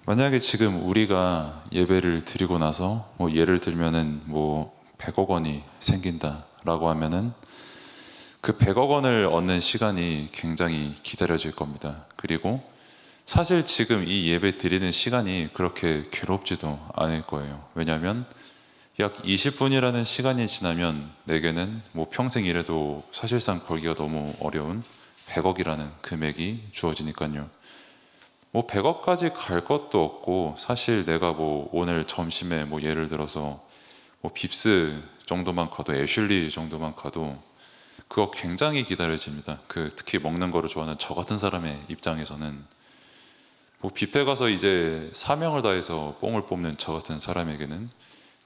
만약에 지금 우리가 예배를 드리고 나서 예를 들면은 100억 원이 생긴다라고 하면은 그 100억 원을 얻는 시간이 굉장히 기다려질 겁니다. 그리고 사실 지금 이 예배 드리는 시간이 그렇게 괴롭지도 않을 거예요. 왜냐하면 약 20분이라는 시간이 지나면 내게는 평생 일해도 사실상 벌기가 너무 어려운 100억이라는 금액이 주어지니까요. 100억까지 갈 것도 없고, 사실 내가 오늘 점심에 예를 들어서 빕스 정도만 가도, 애슐리 정도만 가도 그거 굉장히 기다려집니다. 특히 먹는 거를 좋아하는 저 같은 사람의 입장에서는 뷔페 가서 이제 사명을 다해서 뽕을 뽑는 저 같은 사람에게는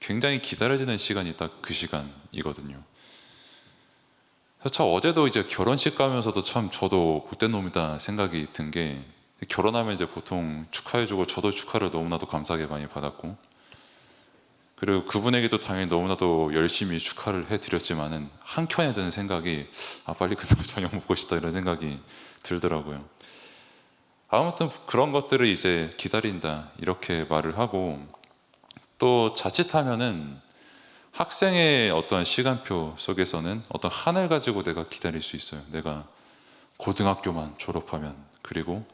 굉장히 기다려지는 시간이 딱 그 시간이거든요. 저 어제도 이제 결혼식 가면서도 참 저도 못된 놈이다 생각이 든 게, 결혼하면 이제 보통 축하해주고 저도 축하를 너무나도 감사하게 많이 받았고, 그리고 그분에게도 당연히 너무나도 열심히 축하를 해드렸지만은 한켠에 드는 생각이 빨리 끝나고 저녁 먹고 싶다 이런 생각이 들더라고요. 아무튼 그런 것들을 이제 기다린다 이렇게 말을 하고, 또 자칫하면은 학생의 어떤 시간표 속에서는 어떤 한을 가지고 내가 기다릴 수 있어요. 내가 고등학교만 졸업하면, 그리고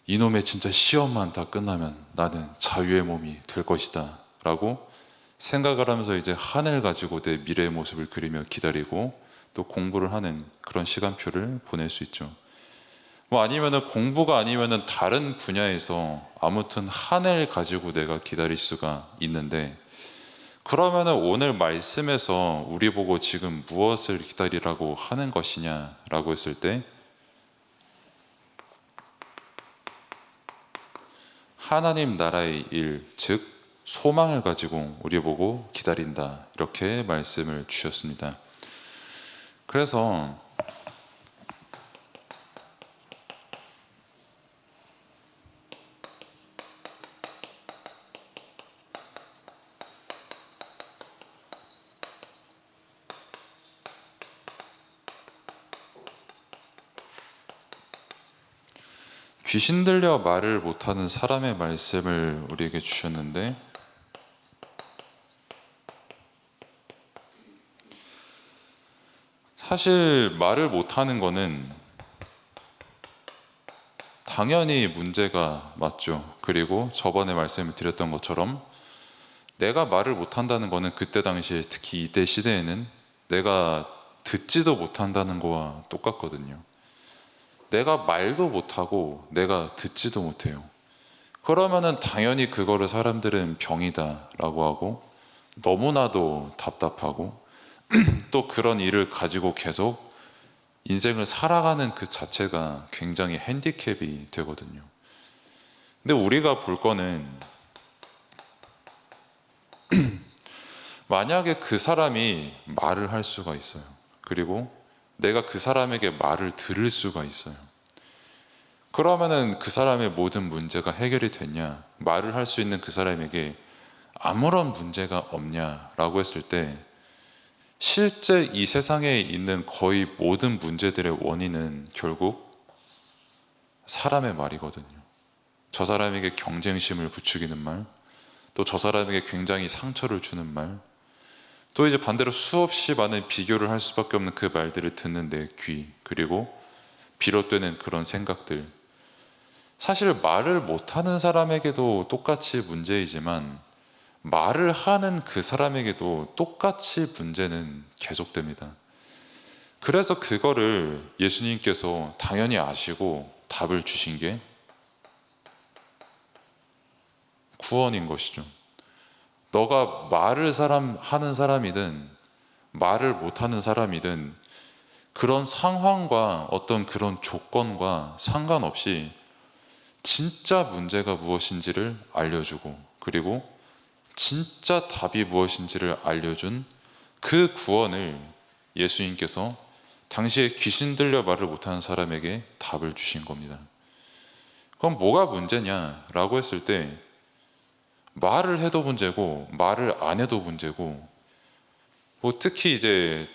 이놈의 진짜 시험만 다 끝나면 나는 자유의 몸이 될 것이다 라고 생각을 하면서 이제 한을 가지고 내 미래의 모습을 그리며 기다리고 또 공부를 하는 그런 시간표를 보낼 수 있죠. 아니면은 공부가 아니면은 다른 분야에서 아무튼 한을 가지고 내가 기다릴 수가 있는데, 그러면은 오늘 말씀에서 우리 보고 지금 무엇을 기다리라고 하는 것이냐라고 했을 때, 하나님 나라의 일, 즉 소망을 가지고 우리 보고 기다린다 이렇게 말씀을 주셨습니다. 그래서 귀신 들려 말을 못하는 사람의 말씀을 우리에게 주셨는데, 사실 말을 못하는 거는 당연히 문제가 맞죠. 그리고 저번에 말씀을 드렸던 것처럼 내가 말을 못한다는 거는 그때 당시에, 특히 이때 시대에는 내가 듣지도 못한다는 거와 똑같거든요. 내가 말도 못하고 내가 듣지도 못해요. 그러면은 당연히 그거를 사람들은 병이다 라고 하고, 너무나도 답답하고 또 그런 일을 가지고 계속 인생을 살아가는 그 자체가 굉장히 핸디캡이 되거든요. 근데 우리가 볼 거는, 만약에 그 사람이 말을 할 수가 있어요. 그리고 내가 그 사람에게 말을 들을 수가 있어요. 그러면은 그 사람의 모든 문제가 해결이 됐냐? 말을 할 수 있는 그 사람에게 아무런 문제가 없냐라고 했을 때, 실제 이 세상에 있는 거의 모든 문제들의 원인은 결국 사람의 말이거든요. 저 사람에게 경쟁심을 부추기는 말, 또 저 사람에게 굉장히 상처를 주는 말, 또 이제 반대로 수없이 많은 비교를 할 수밖에 없는 그 말들을 듣는 내 귀, 그리고 비롯되는 그런 생각들. 사실 말을 못하는 사람에게도 똑같이 문제이지만 말을 하는 그 사람에게도 똑같이 문제는 계속됩니다. 그래서 그거를 예수님께서 당연히 아시고 답을 주신 게 구원인 것이죠. 너가 말을 하는 사람이든 말을 못하는 사람이든 그런 상황과 어떤 그런 조건과 상관없이 진짜 문제가 무엇인지를 알려주고, 그리고 진짜 답이 무엇인지를 알려준 그 구원을 예수님께서 당시에 귀신 들려 말을 못하는 사람에게 답을 주신 겁니다. 그럼 뭐가 문제냐라고 했을 때, 말을 해도 문제고 말을 안 해도 문제고, 특히 이제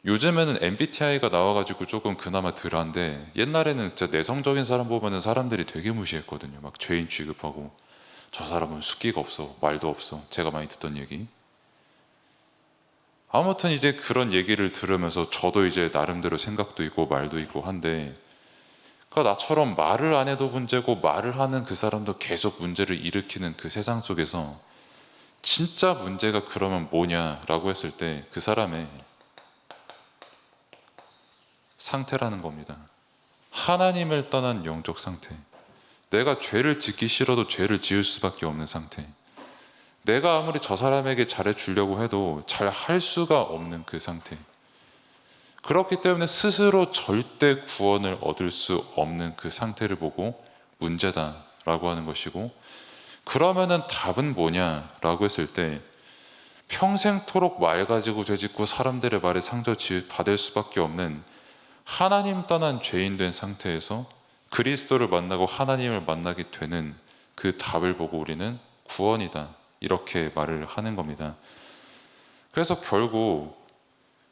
요즘에는 MBTI가 나와가지고 조금 그나마 덜한데 옛날에는 진짜 내성적인 사람 보면은 사람들이 되게 무시했거든요. 막 죄인 취급하고 저 사람은 숫기가 없어, 말도 없어. 제가 많이 듣던 얘기. 아무튼 이제 그런 얘기를 들으면서 저도 이제 나름대로 생각도 있고 말도 있고 한데, 그러니까 나처럼 말을 안 해도 문제고 말을 하는 그 사람도 계속 문제를 일으키는 그 세상 속에서 진짜 문제가 그러면 뭐냐라고 했을 때 그 사람의 상태라는 겁니다. 하나님을 떠난 영적 상태. 내가 죄를 짓기 싫어도 죄를 지을 수밖에 없는 상태. 내가 아무리 저 사람에게 잘해주려고 해도 잘 할 수가 없는 그 상태. 그렇기 때문에 스스로 절대 구원을 얻을 수 없는 그 상태를 보고 문제다라고 하는 것이고, 그러면은 답은 뭐냐라고 했을 때 평생토록 말 가지고 죄짓고 사람들의 말에 상처 받을 수밖에 없는 하나님 떠난 죄인 된 상태에서 그리스도를 만나고 하나님을 만나게 되는 그 답을 보고 우리는 구원이다, 이렇게 말을 하는 겁니다. 그래서 결국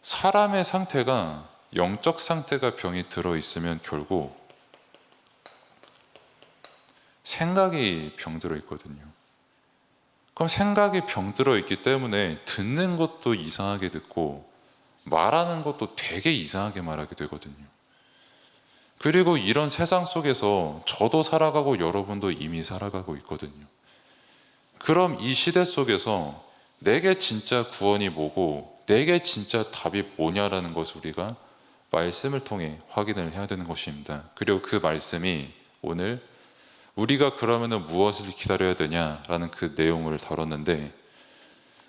사람의 상태가, 영적 상태가 병이 들어있으면 결국 생각이 병들어 있거든요. 그럼 생각이 병들어 있기 때문에 듣는 것도 이상하게 듣고 말하는 것도 되게 이상하게 말하게 되거든요. 그리고 이런 세상 속에서 저도 살아가고 여러분도 이미 살아가고 있거든요. 그럼 이 시대 속에서 내게 진짜 구원이 뭐고 내게 진짜 답이 뭐냐라는 것을 우리가 말씀을 통해 확인을 해야 되는 것입니다. 그리고 그 말씀이 오늘 우리가 그러면은 무엇을 기다려야 되냐라는 그 내용을 다뤘는데,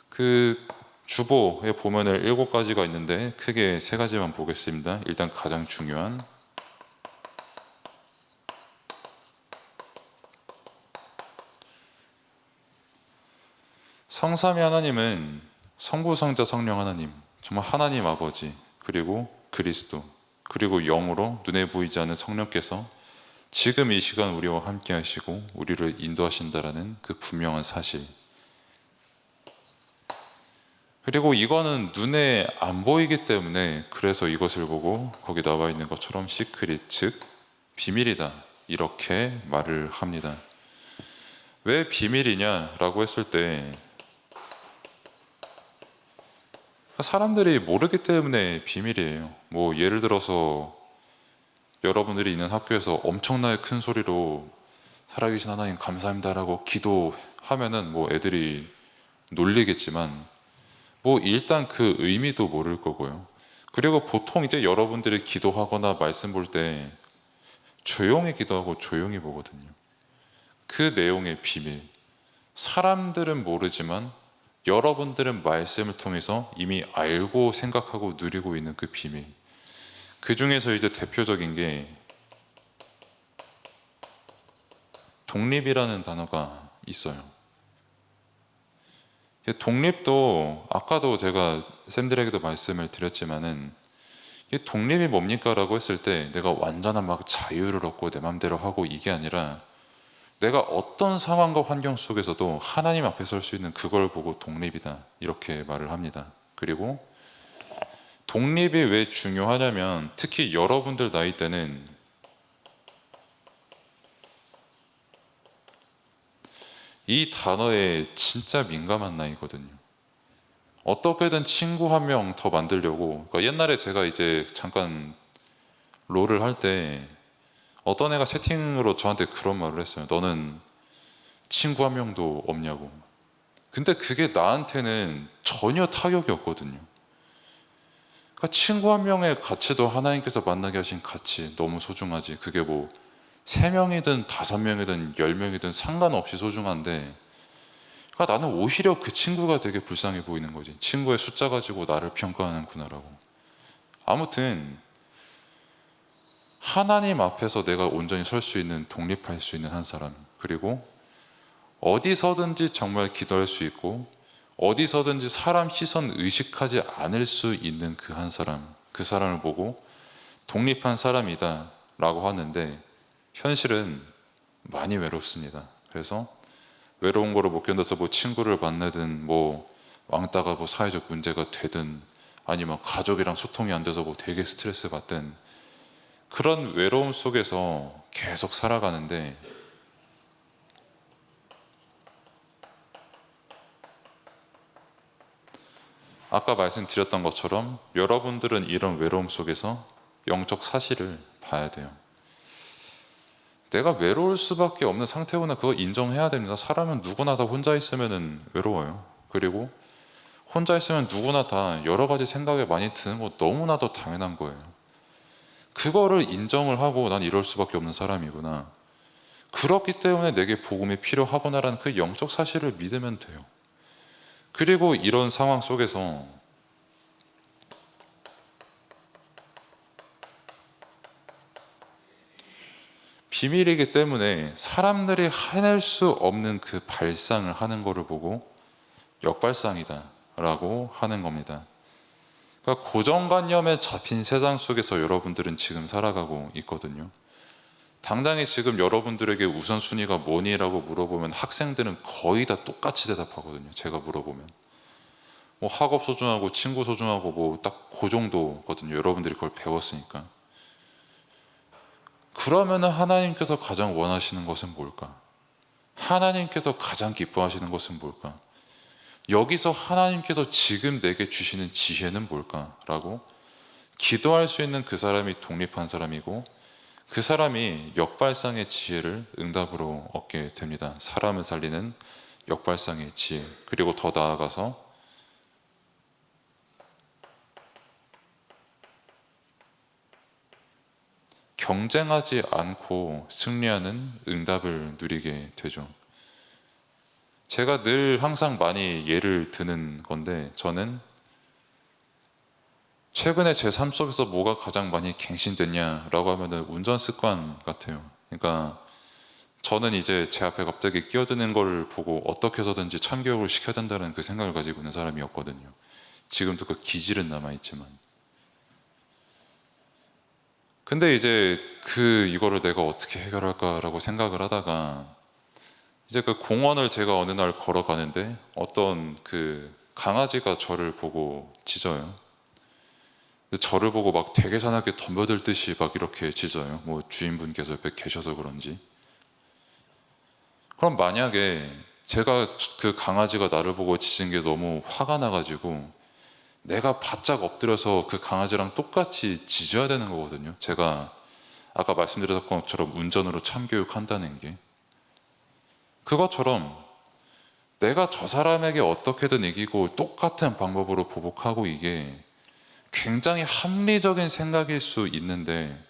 그 주보에 보면은 7가지가 있는데 크게 3가지만 보겠습니다. 일단 가장 중요한 성삼위 하나님은 성부, 성자, 성령 하나님, 정말 하나님 아버지, 그리고 그리스도, 그리고 영으로 눈에 보이지 않는 성령께서 지금 이 시간 우리와 함께 하시고 우리를 인도하신다라는 그 분명한 사실. 그리고 이거는 눈에 안 보이기 때문에 그래서 이것을 보고 거기 나와 있는 것처럼 시크릿, 즉 비밀이다, 이렇게 말을 합니다. 왜 비밀이냐라고 했을 때 사람들이 모르기 때문에 비밀이에요. 뭐 예를 들어서 여러분들이 있는 학교에서 엄청나게 큰 소리로 살아계신 하나님 감사합니다라고 기도하면은 뭐 애들이 놀리겠지만 뭐 일단 그 의미도 모를 거고요. 그리고 보통 이제 여러분들이 기도하거나 말씀 볼 때 조용히 기도하고 조용히 보거든요. 그 내용의 비밀. 사람들은 모르지만 여러분들은 말씀을 통해서 이미 알고 생각하고 누리고 있는 그 비밀. 그 중에서 이제 대표적인 게 독립이라는 단어가 있어요. 독립도 아까도 제가 쌤들에게도 말씀을 드렸지만은 이 독립이 뭡니까? 라고 했을 때 내가 완전한 막 자유를 얻고 내 맘대로 하고 이게 아니라 내가 어떤 상황과 환경 속에서도 하나님 앞에 설 수 있는 그걸 보고 독립이다, 이렇게 말을 합니다. 그리고 독립이 왜 중요하냐면 특히 여러분들 나이 때는 이 단어에 진짜 민감한 나이거든요. 어떻게든 친구 한 명 더 만들려고, 그러니까 옛날에 제가 이제 잠깐 롤을 할 때 어떤 애가 채팅으로 저한테 그런 말을 했어요. 너는 친구 한 명도 없냐고. 근데 그게 나한테는 전혀 타격이 없거든요. 그러니까 친구 한 명의 가치도 하나님께서 만나게 하신 가치 너무 소중하지. 그게 뭐 3명이든 5명이든 10명이든 상관없이 소중한데, 그러니까 나는 오히려 그 친구가 되게 불쌍해 보이는 거지. 친구의 숫자 가지고 나를 평가하는구나라고. 아무튼 하나님 앞에서 내가 온전히 설 수 있는, 독립할 수 있는 한 사람, 그리고 어디서든지 정말 기도할 수 있고 어디서든지 사람 시선 의식하지 않을 수 있는 그 한 사람, 그 사람을 보고 독립한 사람이다 라고 하는데 현실은 많이 외롭습니다. 그래서 외로운 거를 못 견뎌서 뭐 친구를 만나든 뭐 왕따가 뭐 사회적 문제가 되든 아니면 가족이랑 소통이 안 돼서 뭐 되게 스트레스 받든 그런 외로움 속에서 계속 살아가는데, 아까 말씀드렸던 것처럼 여러분들은 이런 외로움 속에서 영적 사실을 봐야 돼요. 내가 외로울 수밖에 없는 상태구나, 그거 인정해야 됩니다. 사람은 누구나 다 혼자 있으면 외로워요. 그리고 혼자 있으면 누구나 다 여러 가지 생각이 많이 드는 거 너무나도 당연한 거예요. 그거를 인정을 하고 난 이럴 수밖에 없는 사람이구나, 그렇기 때문에 내게 복음이 필요하구나라는 그 영적 사실을 믿으면 돼요. 그리고 이런 상황 속에서 비밀이기 때문에 사람들이 해낼 수 없는 그 발상을 하는 거를 보고 역발상이다 라고 하는 겁니다. 그러니까 고정관념에 잡힌 세상 속에서 여러분들은 지금 살아가고 있거든요. 당장에 지금 여러분들에게 우선순위가 뭐니라고 물어보면 학생들은 거의 다 똑같이 대답하거든요. 제가 물어보면 뭐 학업 소중하고 친구 소중하고 뭐 딱 그 정도거든요. 여러분들이 그걸 배웠으니까. 그러면은 하나님께서 가장 원하시는 것은 뭘까? 하나님께서 가장 기뻐하시는 것은 뭘까? 여기서 하나님께서 지금 내게 주시는 지혜는 뭘까? 라고 기도할 수 있는 그 사람이 독립한 사람이고, 그 사람이 역발상의 지혜를 응답으로 얻게 됩니다. 사람을 살리는 역발상의 지혜. 그리고 더 나아가서 경쟁하지 않고 승리하는 응답을 누리게 되죠. 제가 늘 항상 많이 예를 드는 건데, 저는 최근에 제 삶 속에서 뭐가 가장 많이 갱신됐냐라고 하면은 운전 습관 같아요. 그러니까 저는 이제 제 앞에 갑자기 끼어드는 걸 보고 어떻게 해서든지 참교육을 시켜야 된다는 그 생각을 가지고 있는 사람이었거든요. 지금도 그 기질은 남아있지만. 근데 이제 이거를 내가 어떻게 해결할까라고 생각을 하다가, 이제 그 공원을 제가 어느 날 걸어가는데 어떤 그 강아지가 저를 보고 짖어요. 근데 저를 보고 막 되게 사납게 덤벼들듯이 막 이렇게 짖어요. 뭐 주인분께서 옆에 계셔서 그런지. 그럼 만약에 제가 그 강아지가 나를 보고 짖은 게 너무 화가 나가지고 내가 바짝 엎드려서 그 강아지랑 똑같이 짖어야 되는 거거든요. 제가 아까 말씀드렸던 것처럼 운전으로 참교육한다는 게, 그것처럼 내가 저 사람에게 어떻게든 이기고 똑같은 방법으로 보복하고, 이게 굉장히 합리적인 생각일 수 있는데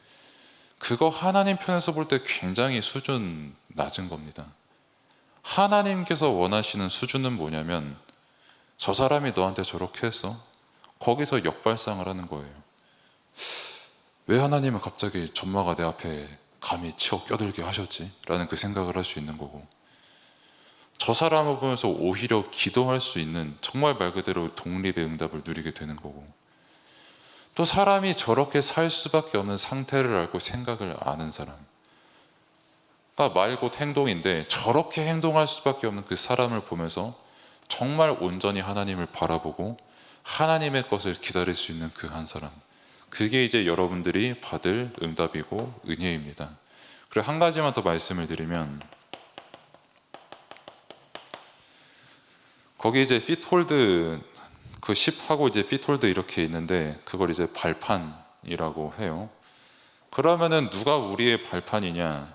그거 하나님 편에서 볼 때 굉장히 수준 낮은 겁니다. 하나님께서 원하시는 수준은 뭐냐면, 저 사람이 너한테 저렇게 했어, 거기서 역발상을 하는 거예요. 왜 하나님은 갑자기 전마가 내 앞에 감히 치어 껴들게 하셨지? 라는 그 생각을 할 수 있는 거고, 저 사람을 보면서 오히려 기도할 수 있는 정말 말 그대로 독립의 응답을 누리게 되는 거고, 또 사람이 저렇게 살 수밖에 없는 상태를 알고 생각을 아는 사람, 그러니까 말 곧 행동인데 저렇게 행동할 수밖에 없는 그 사람을 보면서 정말 온전히 하나님을 바라보고 하나님의 것을 기다릴 수 있는 그 한 사람, 그게 이제 여러분들이 받을 응답이고 은혜입니다. 그리고 한 가지만 더 말씀을 드리면, 거기 이제 핏홀드 그 10하고 이제 핏홀드 이렇게 있는데 그걸 이제 발판이라고 해요. 그러면은 누가 우리의 발판이냐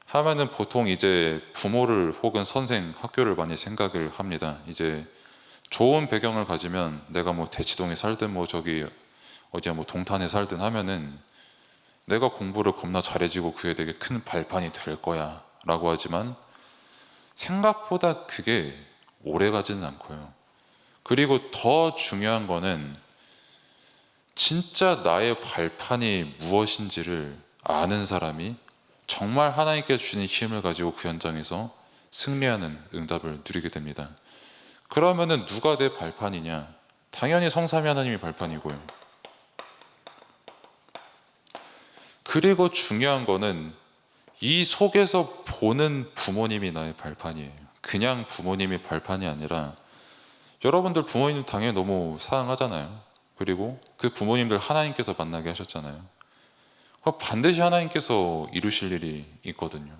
하면은 보통 이제 부모를 혹은 선생, 학교를 많이 생각을 합니다. 이제 좋은 배경을 가지면 내가 뭐 대치동에 살든 뭐 저기 어디야 뭐 동탄에 살든 하면은 내가 공부를 겁나 잘해지고 그게 되게 큰 발판이 될 거야 라고 하지만, 생각보다 그게 오래 가지는 않고요. 그리고 더 중요한 거는 진짜 나의 발판이 무엇인지를 아는 사람이 정말 하나님께 주신 힘을 가지고 그 현장에서 승리하는 응답을 누리게 됩니다. 그러면은 누가 내 발판이냐? 당연히 성삼위 하나님이 발판이고요. 그리고 중요한 거는 이 속에서 보는 부모님이 나의 발판이에요. 그냥 부모님이 발판이 아니라 여러분들 부모님 당연히 너무 사랑하잖아요. 그리고 그 부모님들 하나님께서 만나게 하셨잖아요. 그럼 반드시 하나님께서 이루실 일이 있거든요.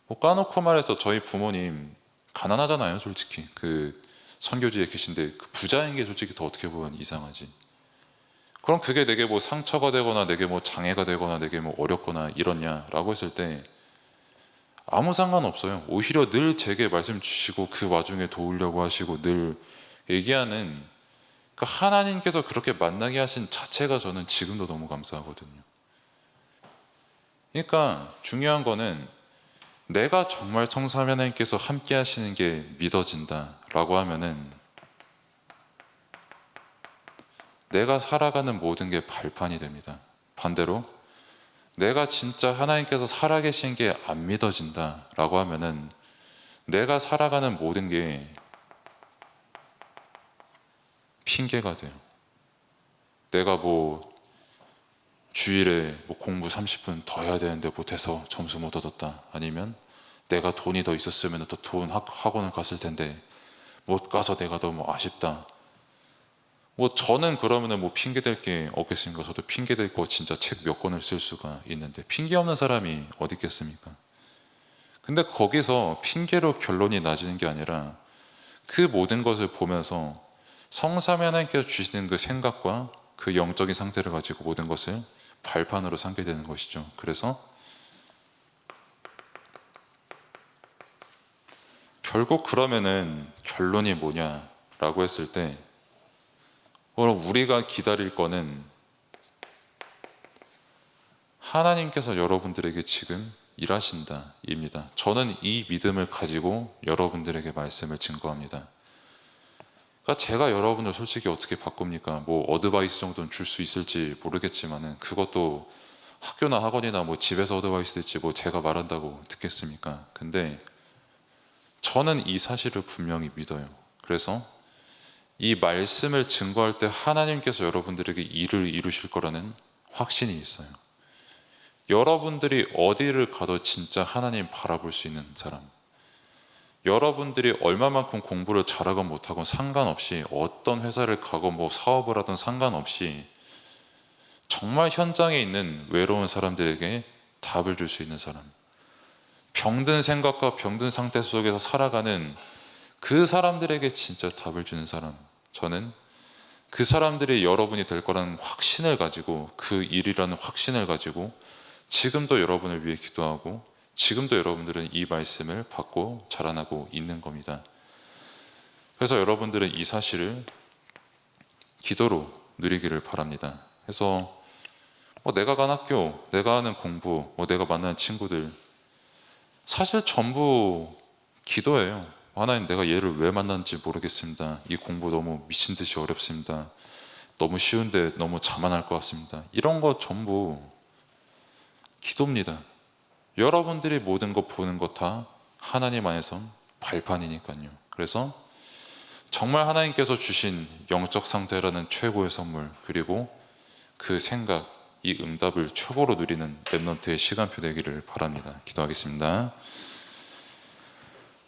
뭐 까놓고 말해서 저희 부모님 가난하잖아요, 솔직히. 그 선교지에 계신데 그 부자인 게 솔직히 더 어떻게 보면 이상하지. 그럼 그게 내게 뭐 상처가 되거나 내게 뭐 장애가 되거나 내게 뭐 어렵거나 이렇냐라고 했을 때 아무 상관없어요. 오히려 늘 제게 말씀 주시고 그 와중에 도우려고 하시고 늘 얘기하는 그 하나님께서 그렇게 만나게 하신 자체가 저는 지금도 너무 감사하거든요. 그러니까 중요한 거는 내가 정말 성삼위 하나님께서 함께 하시는 게 믿어진다라고 하면은 내가 살아가는 모든 게 발판이 됩니다. 반대로 내가 진짜 하나님께서 살아계신 게 안 믿어진다라고 하면은 내가 살아가는 모든 게 핑계가 돼요. 내가 뭐 주일에 뭐 공부 30분 더 해야 되는데 못해서 점수 못 얻었다. 아니면 내가 돈이 더 있었으면 더 좋은 학원을 갔을 텐데 못 가서 내가 너무 아쉽다. 뭐 저는 그러면은 뭐 핑계 댈 게 없겠습니까? 저도 핑계 댈 거 진짜 책 몇 권을 쓸 수가 있는데 핑계 없는 사람이 어디 있겠습니까? 근데 거기서 핑계로 결론이 나지는 게 아니라 그 모든 것을 보면서 성삼위 하나님께서 주시는 그 생각과 그 영적인 상태를 가지고 모든 것을 발판으로 삼게 되는 것이죠. 그래서 결국 그러면은 결론이 뭐냐라고 했을 때 우리가 기다릴 거는 하나님께서 여러분들에게 지금 일하신다입니다. 저는 이 믿음을 가지고 여러분들에게 말씀을 증거합니다. 그러니까 제가 여러분을 솔직히 어떻게 바꿉니까? 뭐 어드바이스 정도는 줄 수 있을지 모르겠지만은 그것도 학교나 학원이나 뭐 집에서 어드바이스 될지 뭐 제가 말한다고 듣겠습니까? 근데 저는 이 사실을 분명히 믿어요. 그래서 이 말씀을 증거할 때 하나님께서 여러분들에게 일을 이루실 거라는 확신이 있어요. 여러분들이 어디를 가도 진짜 하나님 바라볼 수 있는 사람, 여러분들이 얼마만큼 공부를 잘하건 못하건 상관없이 어떤 회사를 가고 뭐 사업을 하든 상관없이 정말 현장에 있는 외로운 사람들에게 답을 줄 수 있는 사람, 병든 생각과 병든 상태 속에서 살아가는 그 사람들에게 진짜 답을 주는 사람, 저는 그 사람들이 여러분이 될 거라는 확신을 가지고 그 일이라는 확신을 가지고 지금도 여러분을 위해 기도하고 지금도 여러분들은 이 말씀을 받고 자라나고 있는 겁니다. 그래서 여러분들은 이 사실을 기도로 누리기를 바랍니다. 그래서 내가 간 학교, 내가 하는 공부, 내가 만나는 친구들 사실 전부 기도예요. 하나님, 내가 얘를 왜 만났는지 모르겠습니다. 이 공부 너무 미친 듯이 어렵습니다. 너무 쉬운데 너무 자만할 것 같습니다. 이런 거 전부 기도입니다. 여러분들이 모든 것 보는 것 다 하나님 안에선 발판이니까요. 그래서 정말 하나님께서 주신 영적 상태라는 최고의 선물, 그리고 그 생각, 이 응답을 최고로 누리는 랩넌트의 시간표 되기를 바랍니다. 기도하겠습니다.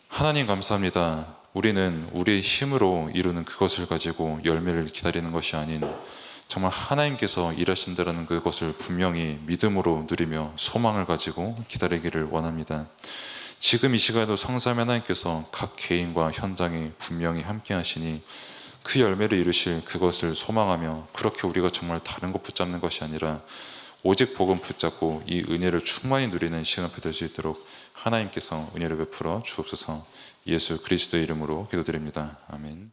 하나님 감사합니다. 우리는 우리의 힘으로 이루는 그것을 가지고 열매를 기다리는 것이 아닌 정말 하나님께서 일하신다는 그것을 분명히 믿음으로 누리며 소망을 가지고 기다리기를 원합니다. 지금 이 시간에도 성삼위 하나님께서 각 개인과 현장에 분명히 함께 하시니 그 열매를 이루실 그것을 소망하며 그렇게 우리가 정말 다른 것 붙잡는 것이 아니라 오직 복음 붙잡고 이 은혜를 충만히 누리는 시간표 될 수 있도록 하나님께서 은혜를 베풀어 주옵소서. 예수 그리스도의 이름으로 기도드립니다. 아멘.